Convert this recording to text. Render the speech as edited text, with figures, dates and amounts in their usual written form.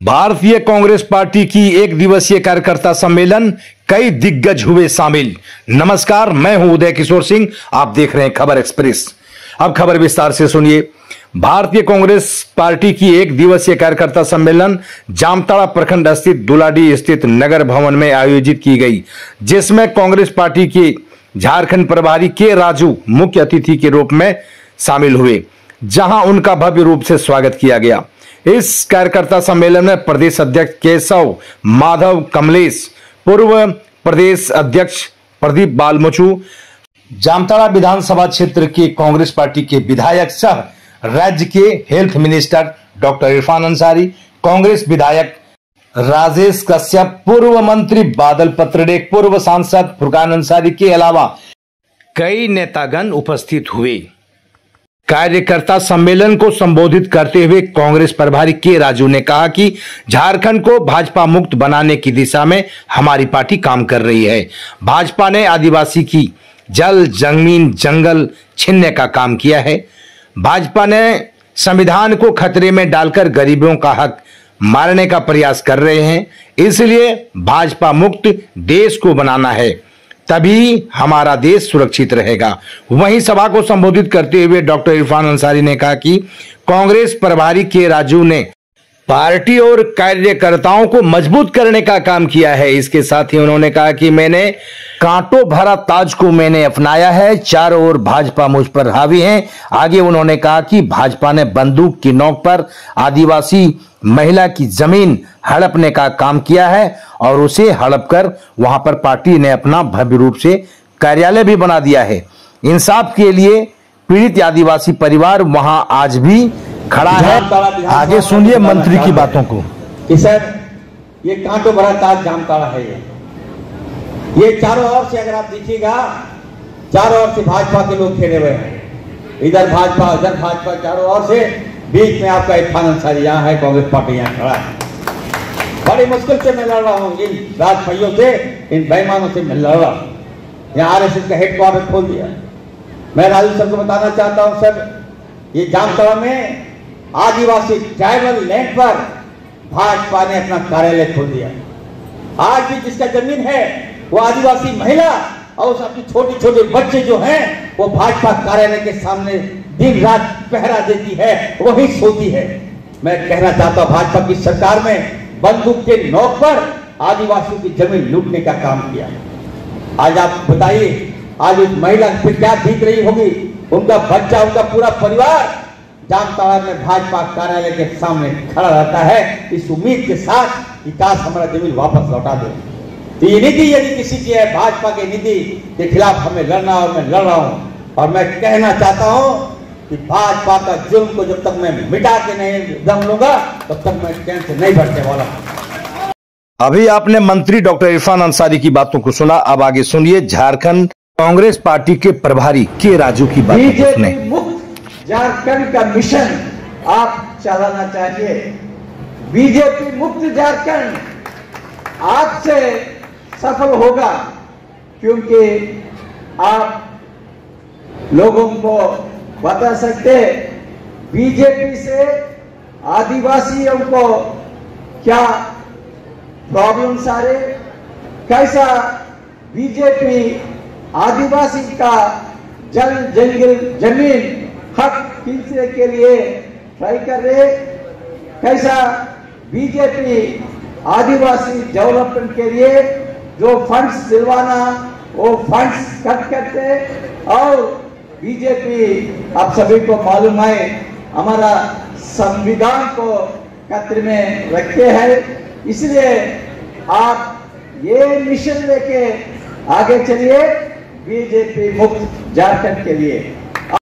भारतीय कांग्रेस पार्टी की एक दिवसीय कार्यकर्ता सम्मेलन, कई दिग्गज हुए शामिल। नमस्कार, मैं हूं उदय किशोर सिंह, आप देख रहे हैं खबर एक्सप्रेस। अब खबर विस्तार से सुनिए। भारतीय कांग्रेस पार्टी की एक दिवसीय कार्यकर्ता सम्मेलन जामताड़ा प्रखंड स्थित दुलाडी स्थित नगर भवन में आयोजित की गई, जिसमें कांग्रेस पार्टी के झारखंड प्रभारी के राजू मुख्य अतिथि के रूप में शामिल हुए, जहां उनका भव्य रूप से स्वागत किया गया। इस कार्यकर्ता सम्मेलन में प्रदेश अध्यक्ष केशव माधव कमलेश, पूर्व प्रदेश अध्यक्ष प्रदीप बालमुचु, जामताड़ा विधानसभा क्षेत्र के कांग्रेस पार्टी के विधायक सह राज्य के health minister doctor Irfan Ansari, Congress विधायक राजेश कश्यप, पूर्व मंत्री बादल पत्रलेख, पूर्व सांसद फुरकान अंसारी के अलावा कई नेतागण उपस्थित हुए। कार्यकर्ता सम्मेलन को संबोधित करते हुए कांग्रेस प्रभारी के राजू ने कहा कि झारखंड को भाजपा मुक्त बनाने की दिशा में हमारी पार्टी काम कर रही है। भाजपा ने आदिवासी की जल, जमीन, जंगल छीनने का काम किया है। भाजपा ने संविधान को खतरे में डालकर गरीबों का हक मारने का प्रयास कर रहे हैं। इसलिए भाजपा मुक्त देश को बनाना है, तभी हमारा देश सुरक्षित रहेगा। वहीं सभा को संबोधित करते हुए डॉक्टर इरफान अंसारी ने कहा कि कांग्रेस प्रभारी के राजू ने पार्टी और कार्यकर्ताओं को मजबूत करने का काम किया है। इसके साथ ही उन्होंने कहा कि मैंने कांटों भरा ताज को मैंने अपनाया है, चारों ओर भाजपा मुझ पर हावी है। आगे उन्होंने कहा कि भाजपा ने बंदूक की नोक पर आदिवासी महिला की जमीन हड़पने का काम किया है और उसे हड़प कर वहां पर पार्टी ने अपना भव्य रूप से कार्यालय भी बना दिया है। इंसाफ के लिए पीड़ित आदिवासी परिवार वहां आज भी खड़ा है। आगे सुनिए मंत्री की बातों को कि सर ये कांटों भरा ताज जामताड़ा है। ये चारों ओर से अगर आप देखिएगा, चारों ओर से भाजपा के लोग घेरे हुए हैं। इधर भाजपा, उधर भाजपा, चारों ओर से। बीच में आपका इरफान अंसारी यहाँ है, कांग्रेस पार्टी यहाँ खड़ा है। बड़ी मुश्किल से मैं लड़ रहा हूँ इन राजभाइयों से, इन बेईमानों से मैं लड़ रहा हूँ। यहाँ आरएसएस का हेडक्वार्टर खोल दिया। मैं राजू सर को बताना चाहता हूँ, सर ये जामताड़ा में आदिवासी ट्राइबल लैंड पर भाजपा ने अपना कार्यालय खोल दिया। आज भी जिसका जमीन है वो आदिवासी महिला और उस अपनी छोटे छोटे बच्चे जो हैं वो भाजपा कार्यालय के सामने दिन रात पहरा देती है, वही सोती है। मैं कहना चाहता हूं भाजपा की सरकार में बंदूक के नोक पर आदिवासियों की जमीन लूटने का काम किया। आज आप बताइए, आज उस महिला फिर क्या बीत रही होगी, उनका बच्चा, उनका पूरा परिवार जामताड़ा में भाजपा कार्यालय के सामने खड़ा रहता है इस उम्मीद के साथ कि काश हमारा जमीन वापस लौटा दे। तो ये नीति यदि किसी की है, भाजपा की नीति के खिलाफ हमें लड़ना, और मैं लड़ रहा हूं। और मैं कहना चाहता हूं कि भाजपा का जुल्म को जब तक मैं मिटा के नहीं दम लूंगा तब तक मैं ट्रेन से नहीं बढ़ने वाला। अभी आपने मंत्री डॉक्टर इरफान अंसारी की बातों को सुना, अब आगे सुनिए झारखंड कांग्रेस पार्टी के प्रभारी के राजू की बातों को। झारखंड का मिशन आप चलाना चाहिए। बीजेपी मुक्त झारखंड आपसे सफल होगा, क्योंकि आप लोगों को बता सकते बीजेपी से आदिवासियों को क्या प्रॉब्लम्स आ रहे, कैसा बीजेपी आदिवासी का जल, जंगल, जमीन हक खींचने के लिए ट्राई कर रहे, कैसा बीजेपी आदिवासी डेवलपमेंट के लिए जो फंड्स दिलवाना वो फंड्स कट करते, और बीजेपी आप सभी को मालूम है हमारा संविधान को खतरे में रखते हैं। इसलिए आप ये मिशन लेके आगे चलिए बीजेपी मुक्त झारखंड के लिए।